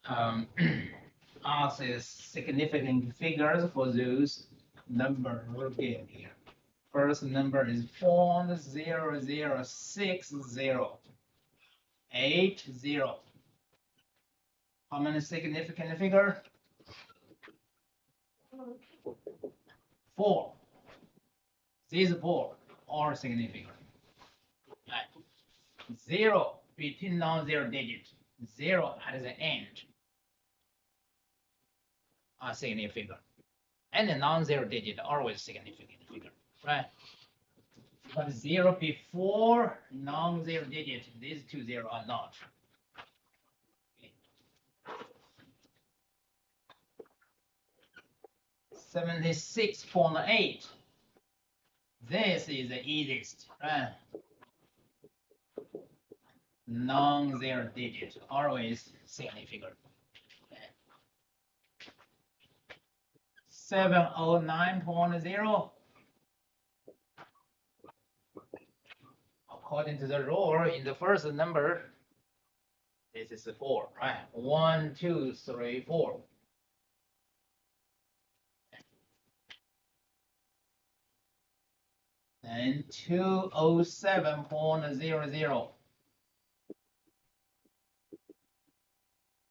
um, ask is significant figures for those number given here. First number is 0.006080. How many significant figure? 4. These 4 are significant. Right. 0 between non-zero digits. 0 at the end are significant. And the non-zero digit always significant figure, right? But 0 before non-zero digit, these two 0 are not. 76.8. This is the easiest, right? Non-zero digit, always significant. 709.0. According to the rule, in the first number, this is 4, right? 1, 2, 3, 4. And 207.00.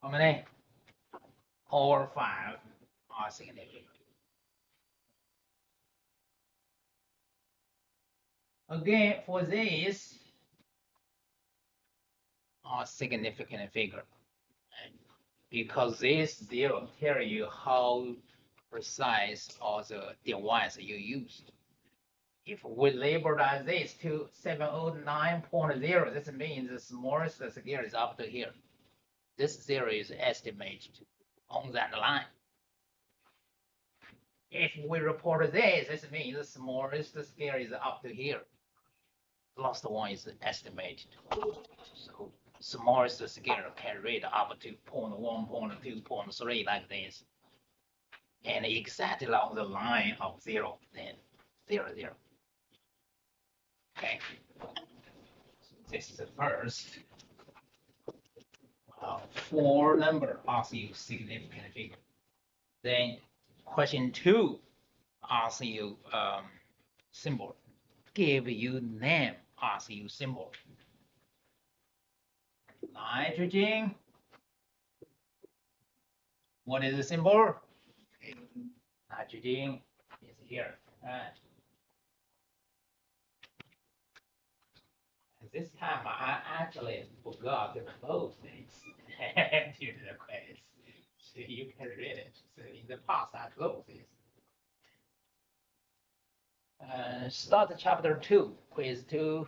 How many? All 5 are significant. Again, for this, are significant figure. Because this 0 tell you how precise or the device you used. If we label as this to 709.0, this means the smallest scale is up to here. This 0 is estimated on that line. If we report this means the smallest scale is up to here. The last one is estimated. So smallest scale can read up to 0.1, 0.2, 0.3 like this. And exactly on the line of 0, then 0, 0. Okay. So this is the first. 4 number asks you significant figure. Then question 2 asks you symbol. Give you name, asks you symbol. Nitrogen. What is the symbol? Nitrogen is here. Right. This time I actually forgot to close this due to the quiz. So you can read it. So in the past I closed this. Start chapter 2, quiz 2,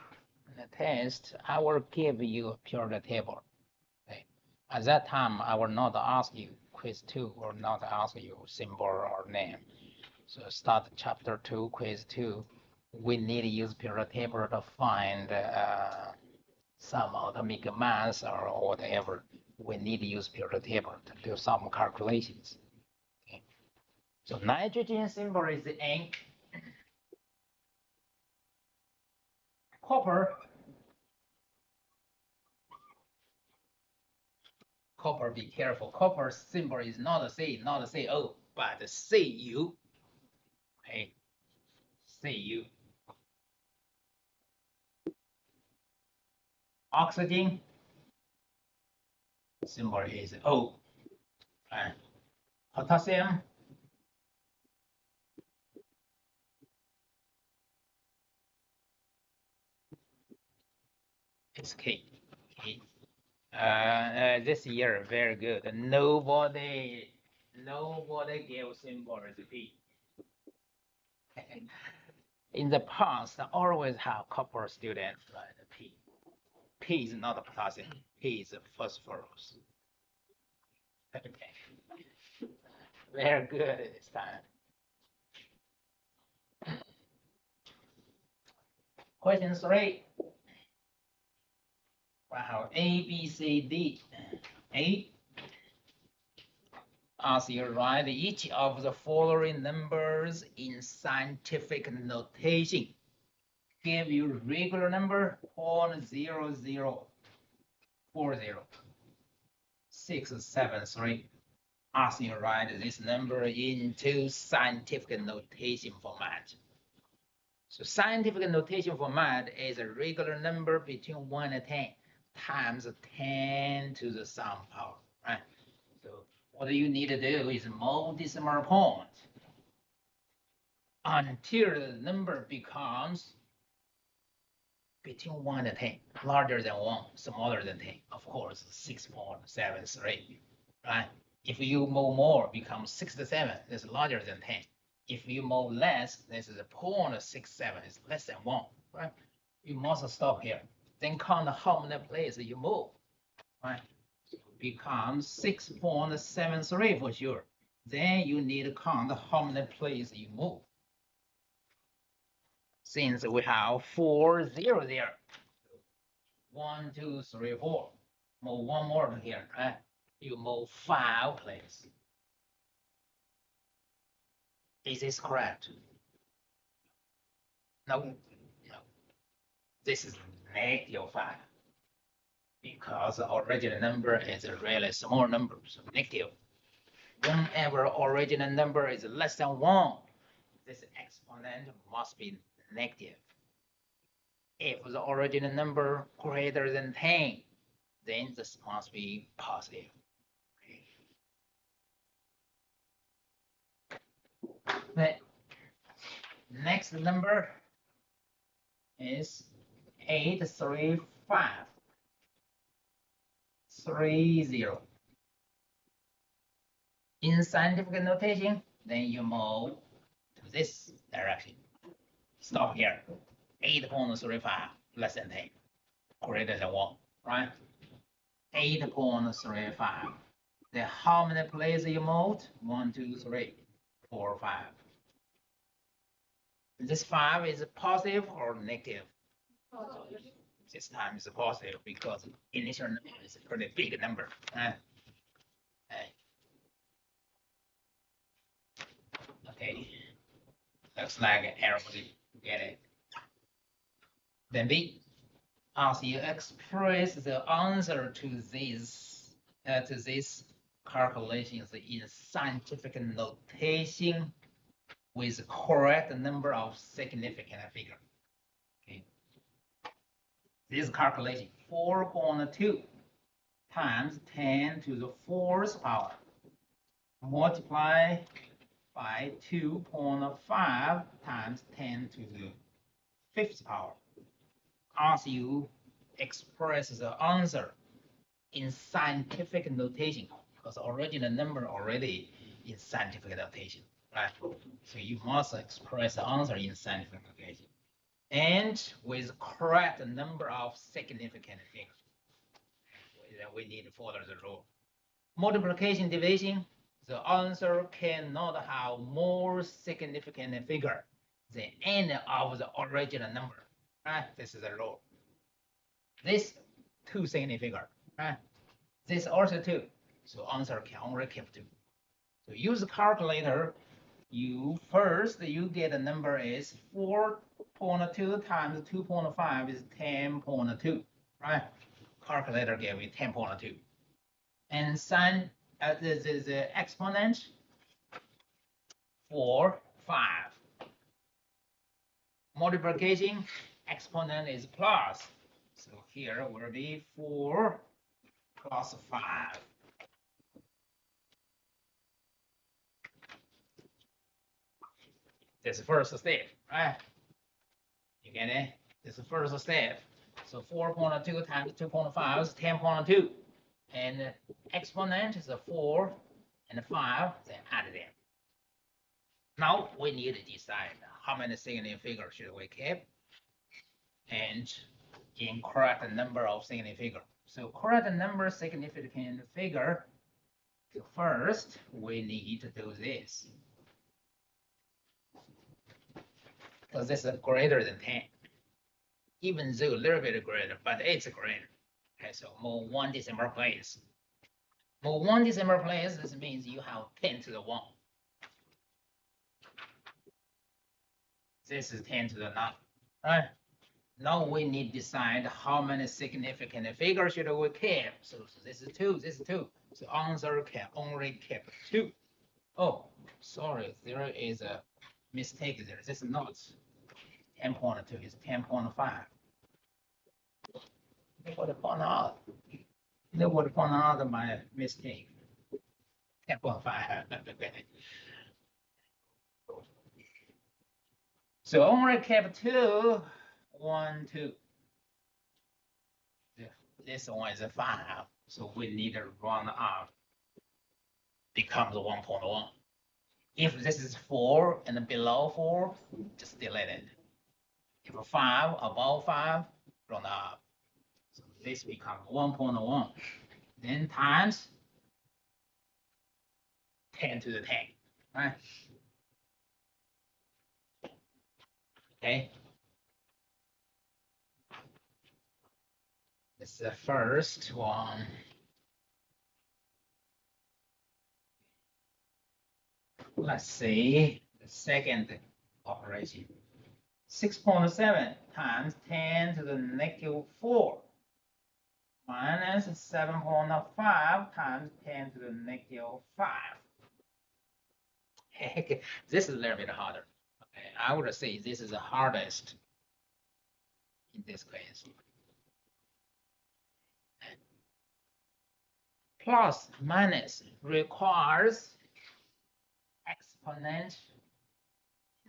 the test. I will give you a period table. Okay. At that time, I will not ask you quiz 2 or not ask you symbol or name. So start chapter 2, quiz 2. We need to use period table to find some atomic mass or whatever. We need to use period table to do some calculations. Okay. So nitrogen symbol is N. Copper, be careful. Copper symbol is not a C, not a CO, but a Cu. Okay, Cu. Oxygen symbol is O. And potassium is K. Okay. This year very good. Nobody gave symbol as P. In the past, I always have copper students write P. P is not a potassium. P is a phosphorus. Okay. Very good this time. Question 3. Wow, A, B, C, D. A. As you write each of the following numbers in scientific notation. Give you regular number 0.0040. 673. Ask you write this number into scientific notation format. So scientific notation format is a regular number between 1 and 10 times 10 to the some power, right? So what you need to do is move decimal point until the number becomes between 1 and 10, larger than 1, smaller than 10. Of course, 6.73, right? If you move more, becomes 67, that's larger than 10. If you move less, this is a 0.67, it's less than 1, right? You must stop here. Then count how many places you move, right? So it becomes 6.73 for sure. Then you need to count how many places you move. Since we have 4 0 there, 1, 2, 3, 4. Move one more here, right? You move 5 places. Is this correct? No, no. This is -5 because the original number is a really small number, so negative. Whenever original number is less than 1, this exponent must be negative. If the original number greater than 10, then this must be positive. The next number is 83530. In scientific notation, then you move to this direction. Stop here. 8.35 less than 10, greater than 1, right? 8.35. Then how many places you moved? 1, 2, 3, 4, 5. This 5 is positive or negative? Positive. This time is positive because initial number is a pretty big number. Okay. Looks like everybody get it. Then B, as you express the answer to these calculations in scientific notation with correct number of significant figure. Okay. This calculation 4.2 times 10 to the 4th power multiply by 2.5 times 10 to the 5th power. As you express the answer in scientific notation, because original number already in scientific notation, right? So you must express the answer in scientific notation and with correct number of significant figures. We need to follow the rule. Multiplication division, the answer cannot have more significant figure than any of the original number. Right? This is the rule. This 2 significant figure, right? This also 2. So answer can only keep 2. So use the calculator. You get the number is 4.2 times 2.5 is 10.2, right? Calculator gave me 10.2. And sign the exponent for 5. Multiplication exponent is plus. So here will be 4 plus 5. This is first step, right? You get it? This is first step. So 4.2 times 2.5 is 10.2. And exponent is 4 and 5, then add them. Now we need to decide how many significant figures should we keep and incorrect number of significant figure. So correct number significant figure, first we need to do this. Because this is greater than 10. Even though a little bit greater, but it's greater. Okay, so move 1 decimal place. Move 1 decimal place, this means you have 10 to the 1. This is 10 to the 9, right? Now we need to decide how many significant figures should we keep. So this is 2, this is 2. So answer can only keep 2. Oh, sorry, there is a mistake there. This is not 10.2, it's 10.5. Nobody point out. Nobody point out my mistake. 10.5. So only keep 2, 1, 2. This one is a 5, so we need to round up. Becomes 1.1. If this is 4 and below 4, just delete it. If 5 above 5, round up. So this becomes 1.1. Then times 10 to the 10, right? Okay. This is the first one. Let's see the second operation. 6.7 times 10 to the negative 4 minus 7.5 times 10 to the negative 5. Heck, this is a little bit harder. Okay, I would say this is the hardest in this case. Plus minus requires exponent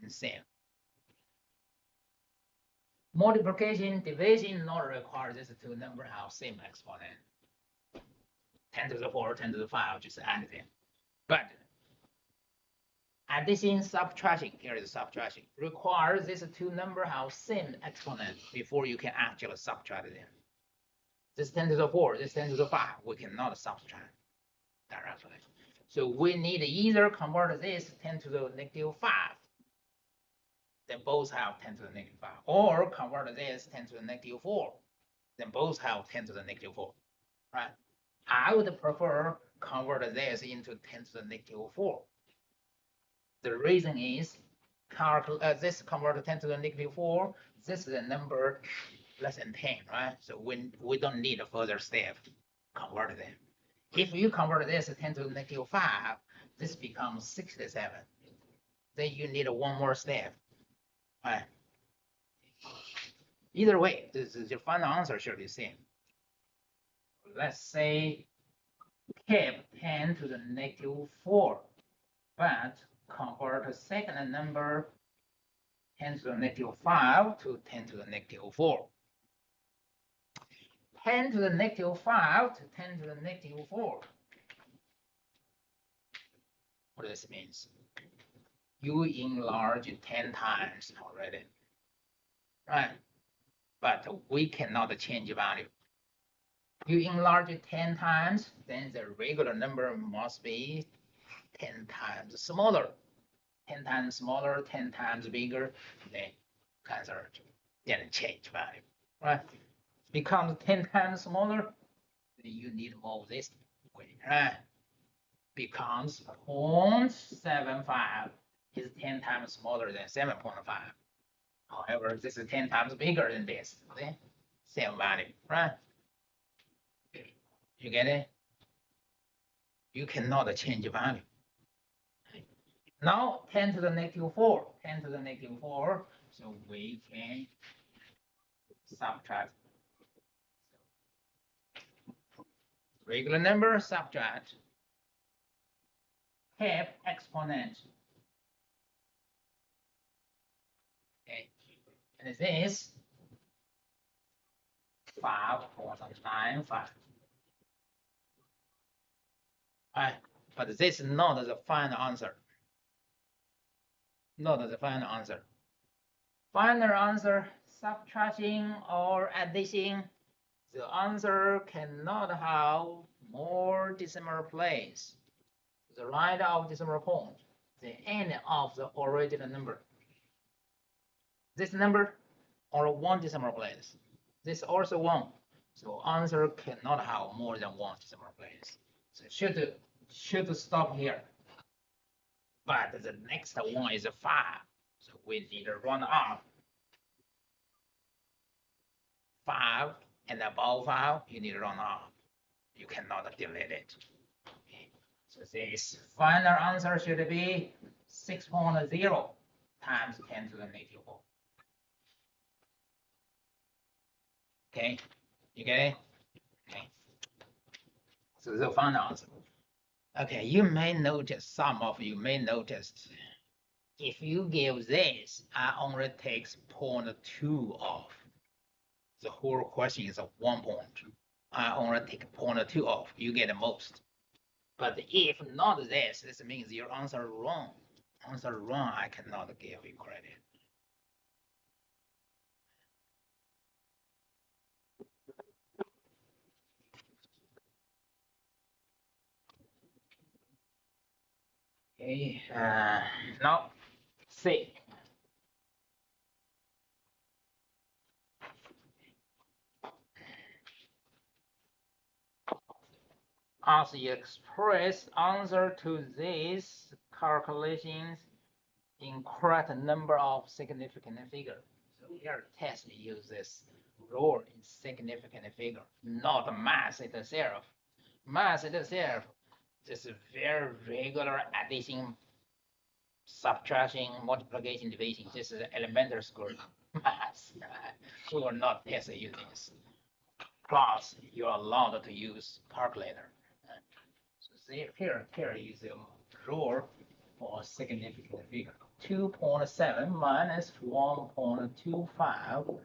in same. Multiplication, division not require this two numbers have same exponent. 10 to the 4, 10 to the 5, just add them. But addition, subtraction, here is subtraction, requires these two numbers have same exponent before you can actually subtract them. This 10 to the 4, this 10 to the 5, we cannot subtract directly. So we need to either convert this 10 to the negative 5, then both have 10 to the negative 5, or convert this 10 to the negative 4, then both have 10 to the negative 4, right? I would prefer convert this into 10 to the negative 4. The reason is, this convert 10 to the negative 4, this is a number less than 10, right? So we don't need a further step, convert them. If you convert this 10 to the negative 5, this becomes 67. Then you need one more step, right? Either way, the final answer should be the same. Let's say keep 10 to the negative 4, but convert the second number 10 to the negative 5 to 10 to the negative 4. 10 to the negative 5 to 10 to the negative 4. What this means? You enlarge 10 times already, right? But we cannot change value. You enlarge 10 times, then the regular number must be 10 times smaller. 10 times smaller, 10 times bigger, then cancel, then change value, right? Becomes 10 times smaller, then you need to move this way, right? Becomes 0.75 is 10 times smaller than 7.5. However, this is 10 times bigger than this, okay? Same value, right? You get it? You cannot change value. Now 10 to the negative 4, 10 to the negative 4, so we can subtract. Regular number, subtract. Keep exponent. Okay, and this 5.95. Right, but this is not the final answer. Not the final answer. Final answer, subtraction or addition, the answer cannot have more decimal place. The right of decimal point, the end of the original number. This number or one decimal place. This also one. So answer cannot have more than one decimal place. So should stop here. But the next one is 5. So we need to run up. 5 and above 5, you need to run off. You cannot delete it. Okay. So this final answer should be 6.0 times 10 to the negative 4. Okay, you get it? Okay. So the final answer. Okay, you may notice, some of you may notice, if you give this, I only takes 0.2 off. The whole question is a 1 point. I only take 0.2 off. You get the most. But if not this means your answer wrong. Answer wrong, I cannot give you credit. Okay, now C. As you express answer to these calculations in correct number of significant figure. So here test uses rule in significant figure, not mass itself. Mass itself is very regular addition, subtraction, multiplication, division. This is elementary school math. We will not test you this. Plus, you're allowed to use calculator. So here is the rule for significant figure. 2.7 minus 1.25.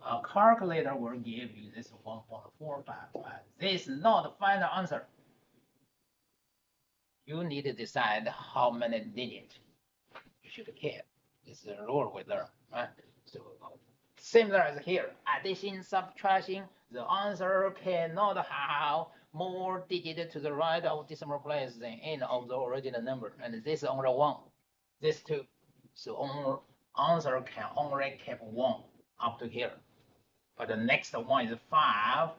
A calculator will give you this 1.45. This is not the final answer. You need to decide how many digits you should keep. This is the rule we learn. Right? So similar as here, addition, subtraction, the answer cannot have more digits to the right of decimal place than any of the original number. And this is only 1. This 2. So answer can only keep 1 up to here. But the next one is 5.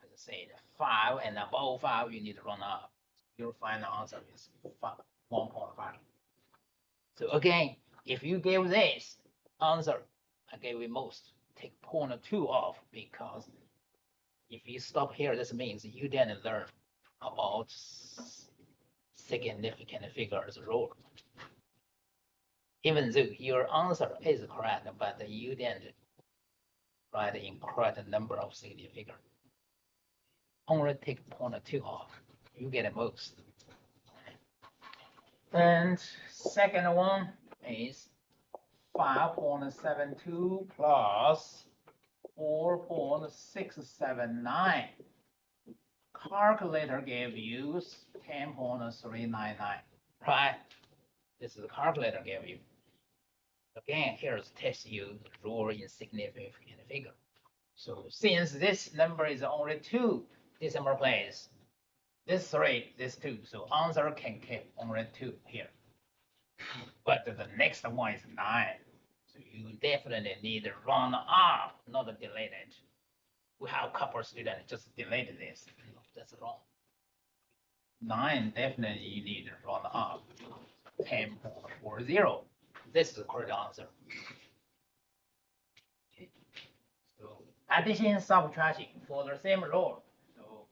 As I said, 5 and above 5, you need to run up. Your final answer is 1.5. So again, if you give this answer, I gave you most, take 0.2 off, because if you stop here, this means you didn't learn about significant figures rule. Even though your answer is correct, but you didn't write in correct number of significant figure. Only take 0.2 off. You get most. And second one is 5.72 plus 4.679. Calculator gave you 10.399. Right? This is the calculator gave you. Again, here's test you rule in significant figure. So since this number is only 2 decimal place, this 3, this 2, so answer can keep only 2 here. But the next one is 9. So you definitely need to run up, not delete it. We have a couple of students just delete this. That's wrong. 9 definitely you need to run up. 10.40. This is the correct answer. Okay. So addition, subtraction for the same rule. So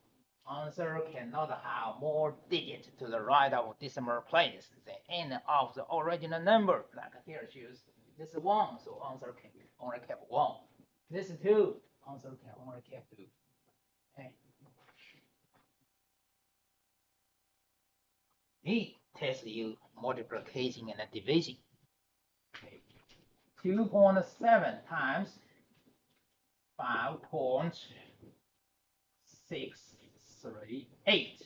answer cannot have more digits to the right of decimal place than any of the original number. Like here shows this is 1, so answer can only keep 1. This is 2, answer can only keep 2. Okay. E test you multiplication and division. Okay. 2.7 times 5.638.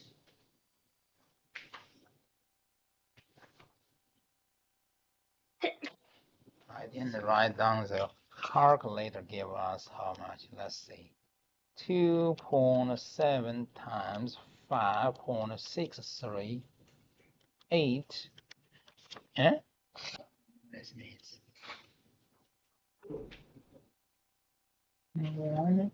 I didn't write down the calculator gave us how much. Let's see. 2.7 times 5.638. This means 1.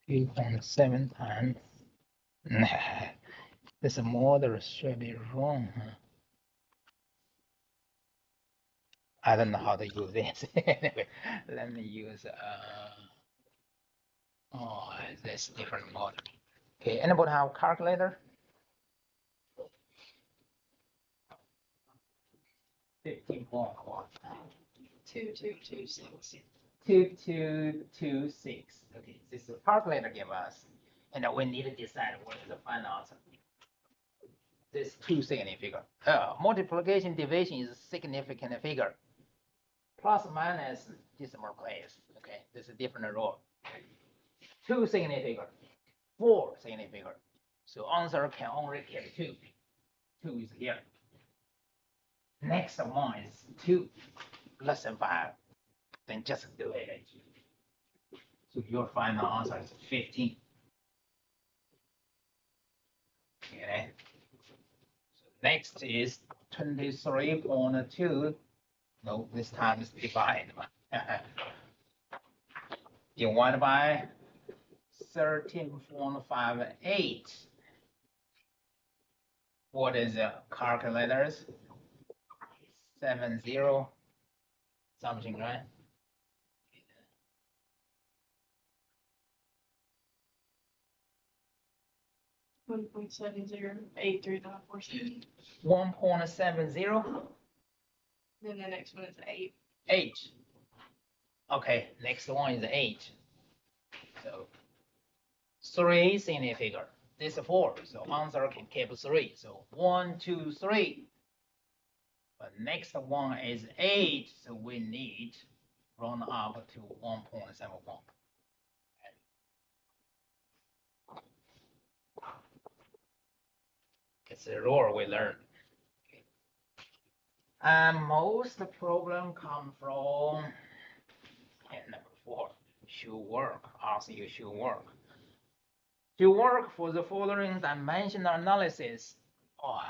2.7 times. This model should be wrong. I don't know how to use this. Anyway, let me use oh, this different mode. Okay, anybody have calculator? 15.1. 2226. 2226. Okay, this is calculator give us, and we need to decide what is the final answer. This two significant figure. Multiplication division is a significant figure. Plus minus decimal place. Okay, this is a different rule. Two significant figure, four significant figure. So answer can only get two. Two is here. Next one is two less than five. Then just do it. So your final answer is 15. Okay. So next is 23.2. No, this time is divide. Divide by 13.58. What is the calculators? 70 something, right? 1.708347. 1.70. Then the next one is 8. 8. Okay, next one is 8. So 3 significant figure. This is 4. So answer can keep 3. So 1, 2, 3. But next one is 8. So we need round up to 1.71. It's a rule we learned. Okay. And most problem come from number 4. Should work. Ask you should work. To work for the following dimensional analysis. Oh,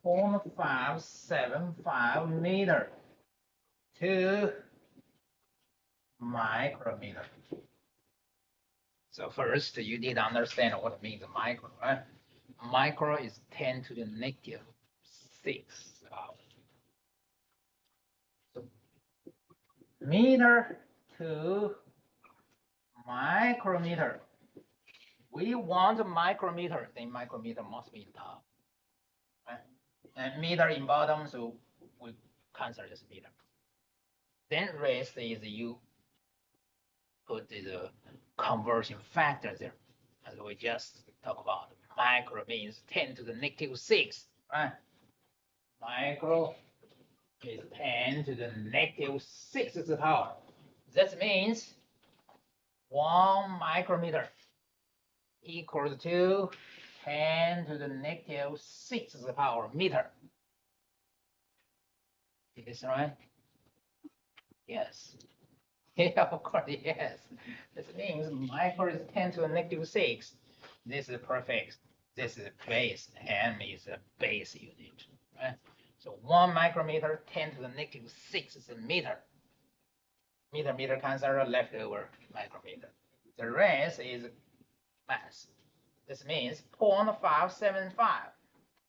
0.575 meter to micrometer. So first, you need to understand what it means micro, right? Micro is 10 to the negative 6. So meter to micrometer. We want a micrometer, then micrometer must be top. Right? And meter in bottom, so we cancel this meter. Then rest is you put the conversion factor there. As we just talked about, micro means 10 to the negative 6, right? Micro is 10 to the negative 6 power. That means 1 micrometer equals to 10 to the negative 6 power meter. Is this right? Yes. Yeah, of course, yes. This means micro is 10 to the negative 6. This is prefix. This is base. M is a base unit. Right? So 1 micrometer, 10 to the negative 6 is a meter. Meter cancel leftover micrometer. The rest is mass. This means 0.575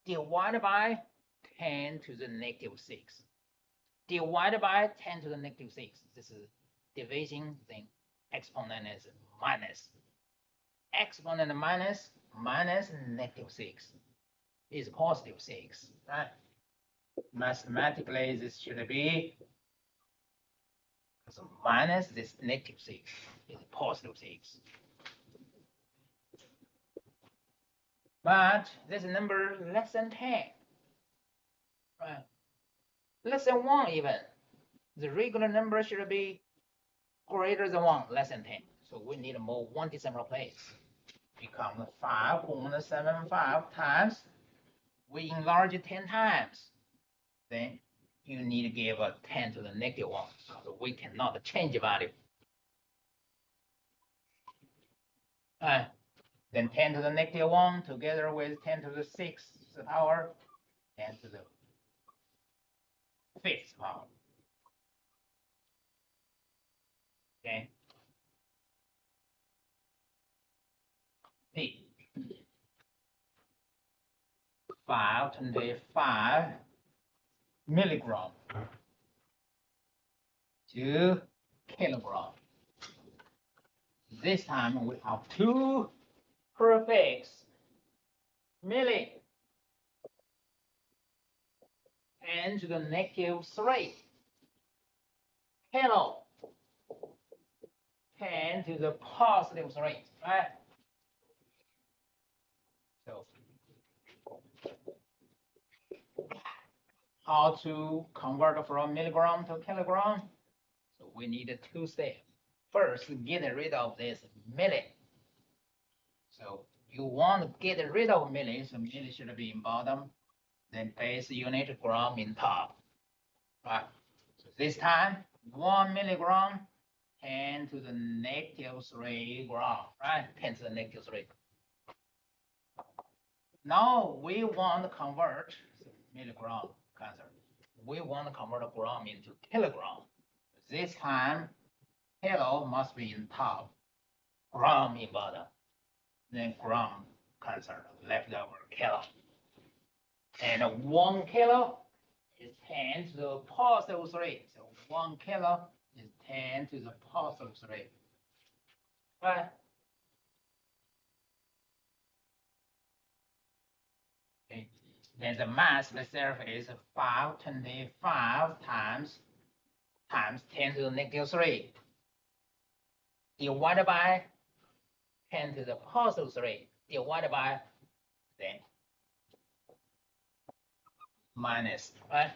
divided by 10 to the negative 6. Divided by 10 to the negative 6. This is division, then exponent is minus. Exponent minus negative 6 is positive 6. Right? Mathematically, this should be so minus this negative 6 is positive 6. But this number less than 10. Right? Less than 1 even. The regular number should be greater than 1, less than 10. So we need to move 1 decimal place. Become 5.75 times. We enlarge it 10 times. Then you need to give a 10 to the negative 1. So we cannot change the value. Then 10 to the negative 1 together with 10 to the 6th power, 10 to the 5th power. Okay. P. 525 milligram to kilogram. This time we have two prefix, milli, 10 to the negative 3, kilo, 10 to the positive 3, right? So how to convert from milligram to kilogram? So we need two steps. First, get rid of this milli. So you want to get rid of milli, so milli should be in bottom, then base unit gram in top, right? So this time, 1 milligram, 10 to the negative 3 gram, right? 10 to the negative 3. Now we want to convert milligram cancer. We want to convert a gram into kilogram. This time, kilo must be in top, gram in bottom, then gram cancer, leftover kilo. And 1 kilo is 10 to the positive 3. So 1 kilo is 10 to the positive 3. Right? Okay. Then the mass itself is 525 times 10 to the negative 3 divided by 10 to the positive 3 divided by then minus, right?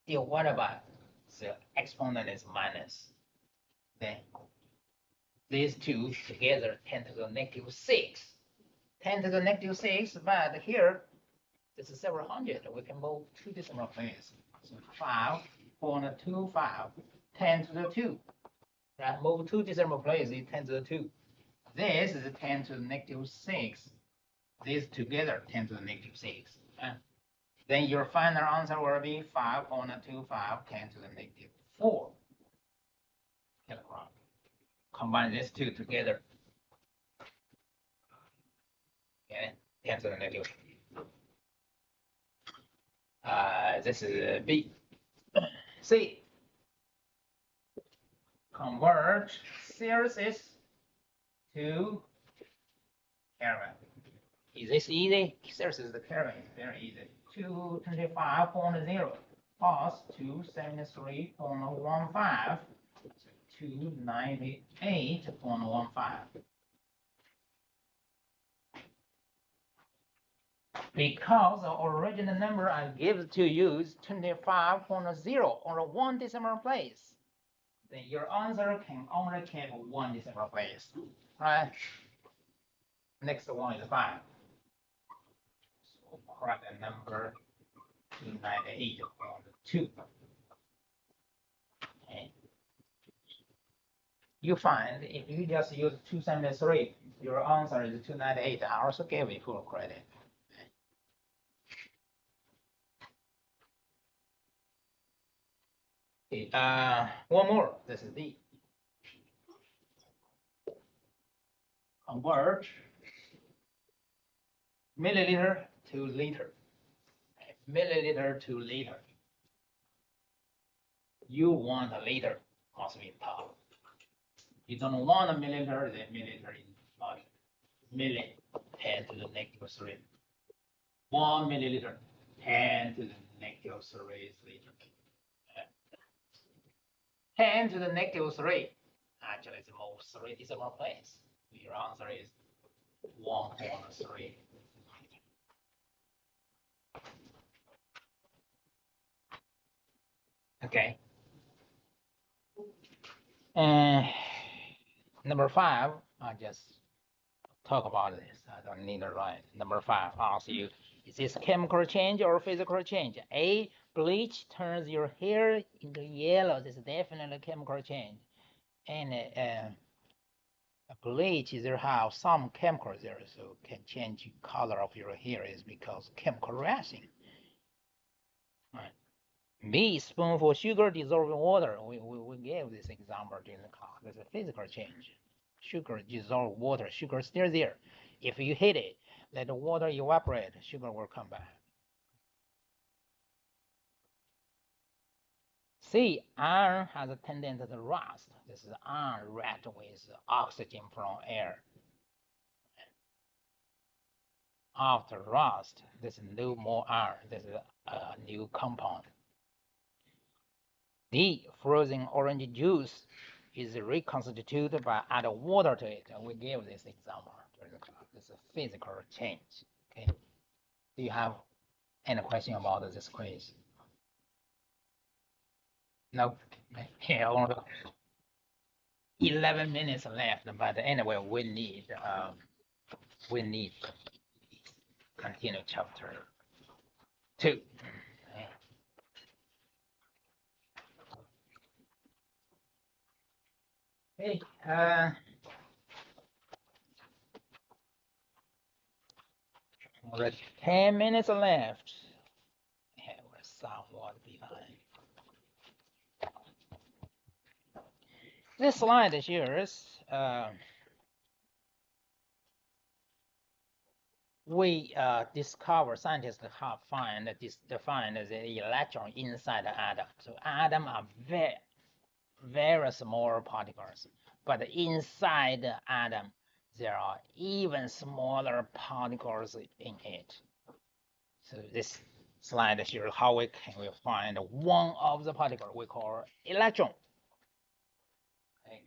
Divided by the exponent is minus. Then these two together 10 to the negative 6. 10 to the negative 6, but here this is several hundred. We can move two decimal places. So 5.25, 10 to the 2. Right? Move two decimal places, 10 to the 2. This is 10 to the negative 6. These together 10 to the negative 6. Then your final answer will be 5.25, 10 to the negative 4 kilogram. Combine these two together. Okay, 10 to the negative. This is B. C. Convert Celsius to Kelvin. Is this easy? Celsius to Kelvin is very easy. 225.0 plus 273.15, 298.15. Because the original number I give to you is 25.0 or 1 decimal place, then your answer can only keep 1 decimal place, right? Next one is 5. So correct the number 298.2. Okay. You find if you just use 273, your answer is 298. I also gave you full credit. Okay, one more. This is D. Convert milliliter to liter. Milliliter to liter. You want a liter, must be top. You don't want a milliliter, then milliliter in bottom. Milli, 10 to the negative 3. 1 milliliter, 10 to the negative 3 liter. 10 to the negative 3. Actually, it's more 3 decimal place. Your answer is 1.3. Okay. And number 5, I just talk about this. I don't need to write. Number 5 asks you, is this chemical change or physical change? A, bleach turns your hair into yellow. This is definitely chemical change. And bleach is there have some chemicals there, so can change color of your hair is because chemical reaction. Right. B, spoonful sugar dissolved in water. We gave this example during the class. There's a physical change. Sugar dissolved water. Sugar still there. If you hit it, let the water evaporate, sugar will come back. See, iron has a tendency to rust. This is iron react with oxygen from air. After rust, there's no more iron. This is a new compound. The frozen orange juice is reconstituted by adding water to it. We gave this example during the class. It's a physical change. Okay. Do you have any question about this quiz? No. Yeah, only 11 minutes left, but anyway, we need continue chapter 2. Okay. Already 10 minutes left. Yeah, we're somewhat behind. This slide shows we discover, scientists have defined the electron inside the atom. So atoms are very small particles, but inside the atom there are even smaller particles in it. So this slide shows how we can find one of the particles we call electron. Okay.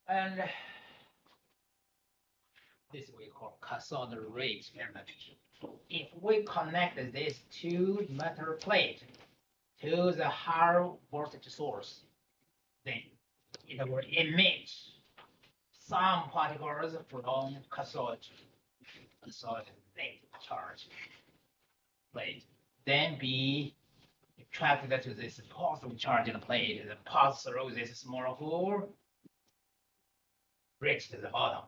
And this we call cathode ray experiment. If we connect these two metal plates to the higher voltage source, then it will emit some particles from cathode negative charge plate, then be attracted to this positive charge in the plate, and pass through this small hole, reach to the bottom.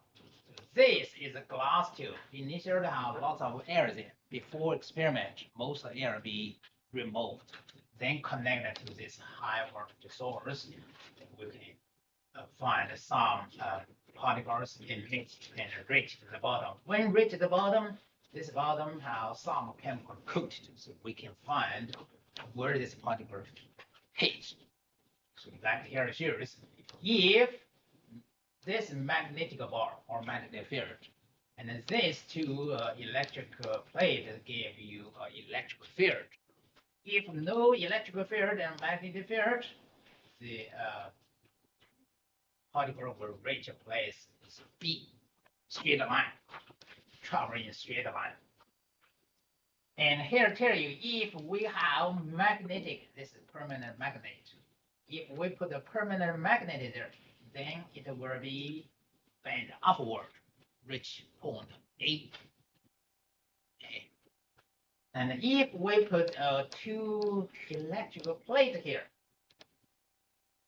This is a glass tube. Initially have lots of air there. Before experiment, most of the air be removed, then connected to this high voltage source. We can find some particles emit and reach to the bottom. When reach the bottom, this bottom has some chemical coated, so we can find where this particle hits. So that here shows if this magnetic bar or magnetic field, and then these two electric plates give you an electric field. If no electric field and magnetic field, the particle will reach a place B, straight line, traveling straight line. And here tell you if we have magnetic, this is permanent magnet. If we put a permanent magnet there, then it will be bent upward, reach point A. Okay. And if we put two electrical plates here,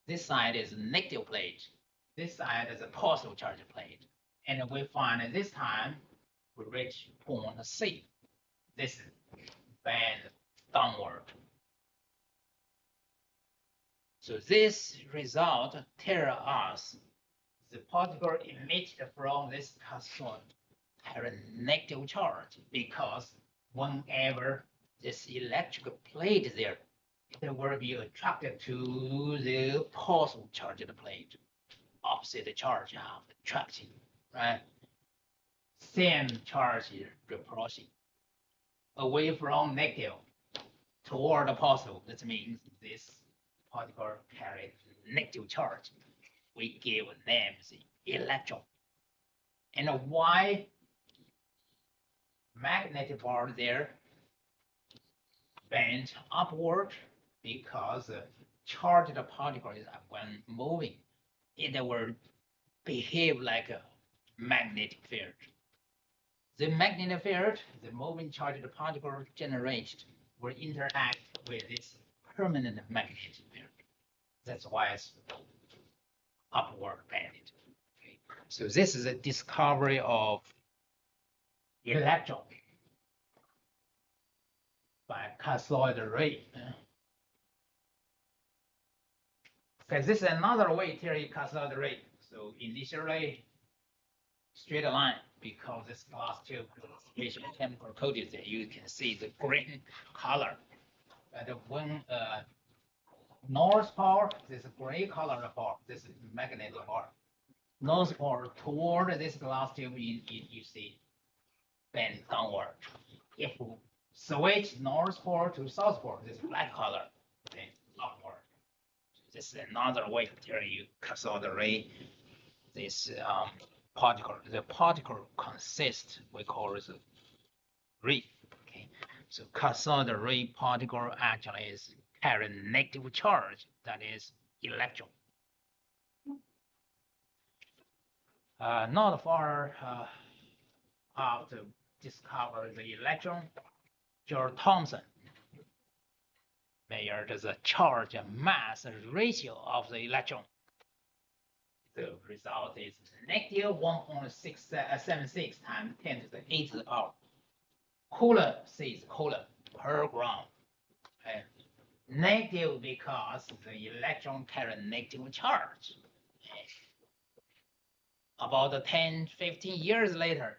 this side is a negative plate, this side is a positive charge plate, and we find at this time we reach point C. This bend downward. So this result tells us the particle emitted from this cathode has a negative charge because whenever this electric plate is there, it will be attracted to the positive charge of the plate. Opposite charge of attraction, right? Same charge repulsion. Away from negative toward the positive. That means this particle carries negative charge. We give them the electron. And why magnetic bar there bent upward? Because charged particle is when moving, it will behave like a magnetic field. The magnetic field, the moving charged particle generated, will interact with this permanent magnetic field. That's why it's upward bended. Okay. So this is a discovery of electron by cathode ray. Okay, this is another way to carry cathode ray. So initially, straight line because this glass tube is special chemical coated that you can see the green color. But when north pole, this gray color part, this is magnetic part. North pole toward this glass tube, you see bend downward. If we switch north pole to south pole, this black color, then upward. This is another way to tell you cathode ray. This particle, the particle consists, we call it ray. Okay, so cathode ray particle actually is carry negative charge, that is electron. Not far after discover the electron, George Thomson measured the charge and mass ratio of the electron. The result is negative 1.676 times 10 to the 8 to the power. Coulomb says Coulomb per gram. Okay. Negative because the electron carry negative charge. Okay. About 10, 15 years later,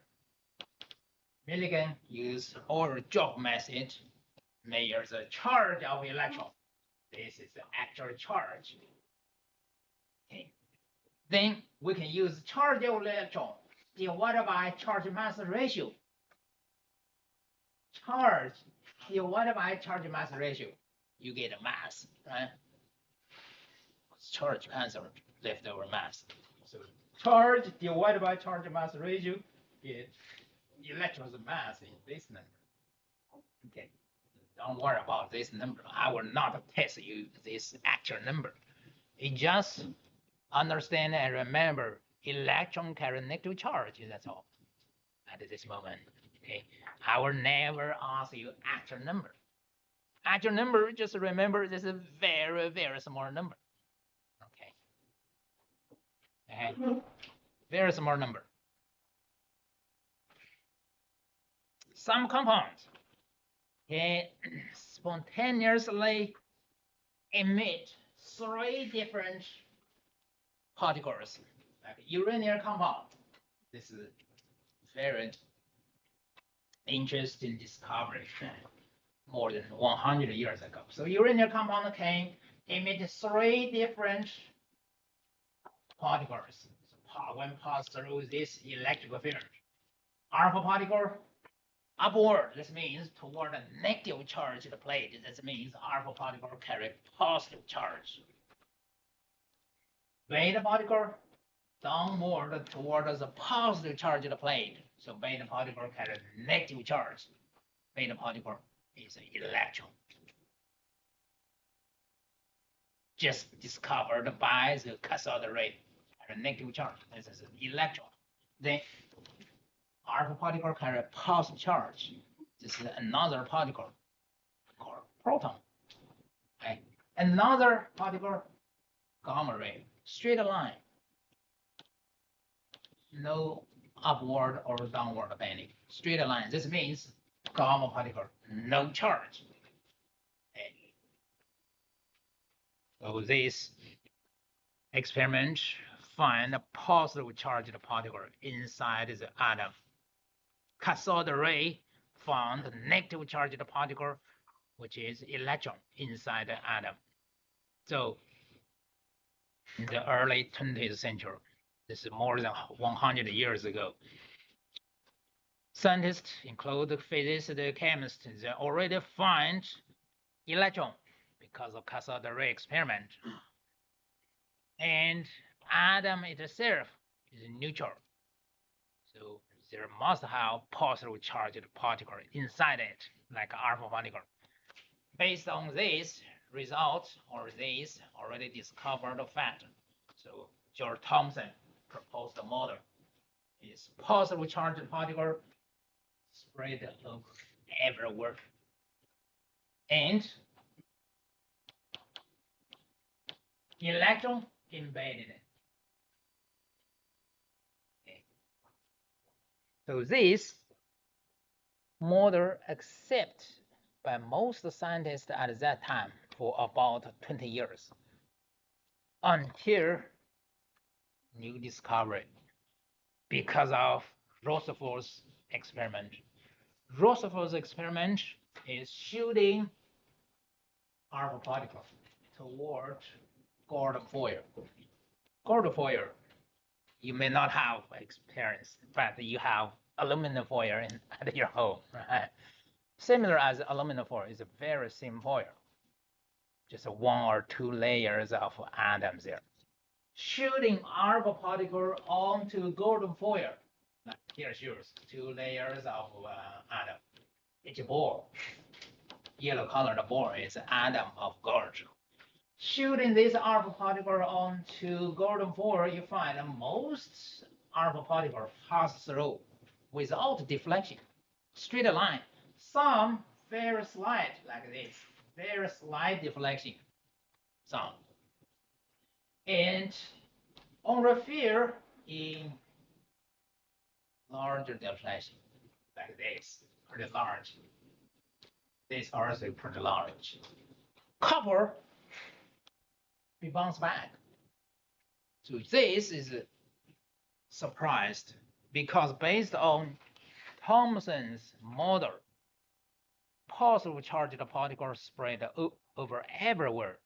Millikan used our drop method, measure the charge of electron. This is the actual charge. Okay. Then we can use charge of electron divided by charge mass ratio. Charge divided by charge mass ratio, you get a mass, right? Charge cancel leftover mass. So charge divided by charge mass ratio, get electron's mass in this number. Okay, don't worry about this number. I will not test you this actual number. You just understand and remember electron carry negative charge, that's all at this moment. Okay, I will never ask you actual number. Actual number, just remember this is a very, very small number. Okay. Okay. Very small number. Some compounds can spontaneously emit 3 different particles, like uranium compound. This is very interesting discovery more than 100 years ago. So uranium compound can emit 3 different particles. So when pass through this electric field, alpha particle upward, this means toward a negative charge of the plate. This means alpha particle carry positive charge. Beta particle downward towards the positive charge of the plate. So beta particle carry negative charge. Beta particle is an electron. Just discovered by the cathode ray, carry negative charge. This is an electron. Then alpha particle carry positive charge. This is another particle called proton. Okay. Another particle, gamma ray, straight line. No upward or downward bending. Straight line. This means gamma particle, no charge. Okay. So this experiment find a positive charged particle inside the atom. Cathode ray found a negative charged particle, which is electron inside the atom. So in the early 20th century, this is more than 100 years ago, scientists, include physicists, chemists, they already find electron because of cathode ray experiment. And atom itself is neutral. So there must have positive charged particle inside it, like alpha particle. Based on this result or this already discovered fact, so George Thomson proposed a model is positive charged particle spread over everywhere, and electron embedded in it. Okay. So this model accepted by most scientists at that time for about 20 years until new discovery. because of Rutherford's experiment. Rutherford's experiment is shooting alpha particle toward golden foil. Golden foil, you may not have experience, but you have aluminum foil at your home, right? Similar as aluminum foil is a very thin foil, just one or two layers of atoms there. Shooting alpha particle onto golden foil, like here shows 2 layers of atom. Each ball, yellow colored ball is an atom of gold. Shooting this alpha particle onto golden foil, you find most alpha particles pass through without deflection, straight line. Some very slight, like this, very slight deflection. Some. And on refill in larger deflection, like this, pretty large. This also pretty large. Copper we bounce back. So this is surprised because based on Thomson's model, positive charged particles spread over everywhere.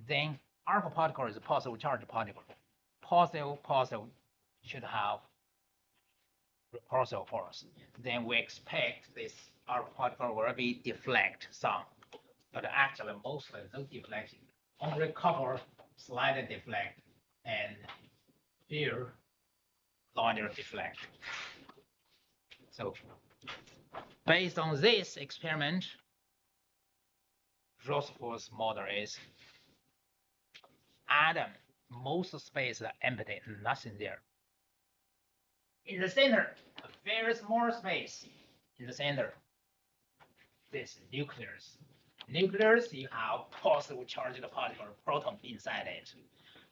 Then alpha particle is a positive charged particle. Positive should have repulsive force. Then we expect this alpha particle will be deflect some, but actually mostly no deflection. Only copper slightly deflect and few larger deflect. So based on this experiment, Rutherford's model is atom, most space are empty, nothing there. In the center, a very small space in the center, this nucleus. Nucleus, you have positive charged particle, proton inside it.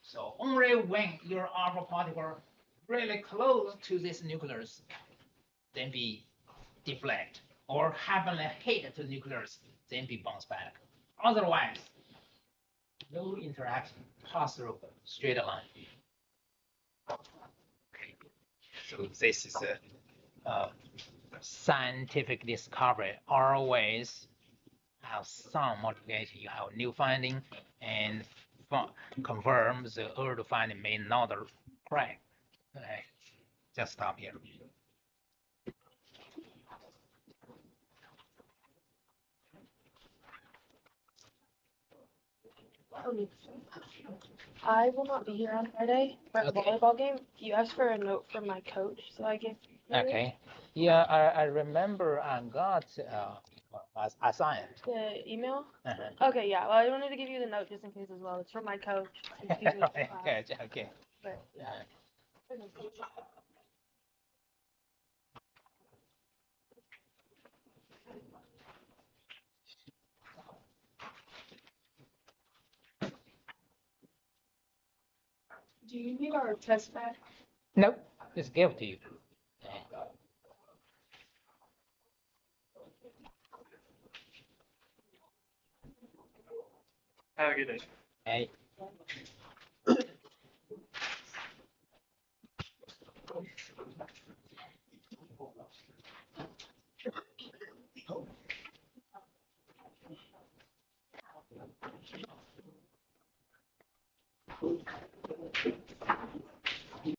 So only when your alpha particle really close to this nucleus, then be deflect, or happen to hit to nucleus, then be bounce back. Otherwise, no interaction, pass through straight line. Okay. So this is a scientific discovery. Always have some multiplication, you have new finding, and confirm the old finding may not correct. Okay. Just stop here. I will not be here on Friday for the volleyball game. You asked for a note from my coach, so I gave. Okay. Yeah, I remember I got assigned. The email? Okay, yeah. Well, I wanted to give you the note just in case as well. It's from my coach. Okay, okay. But, Yeah. Do you need our test back? Nope, just give it to you. Have a good day. Hey.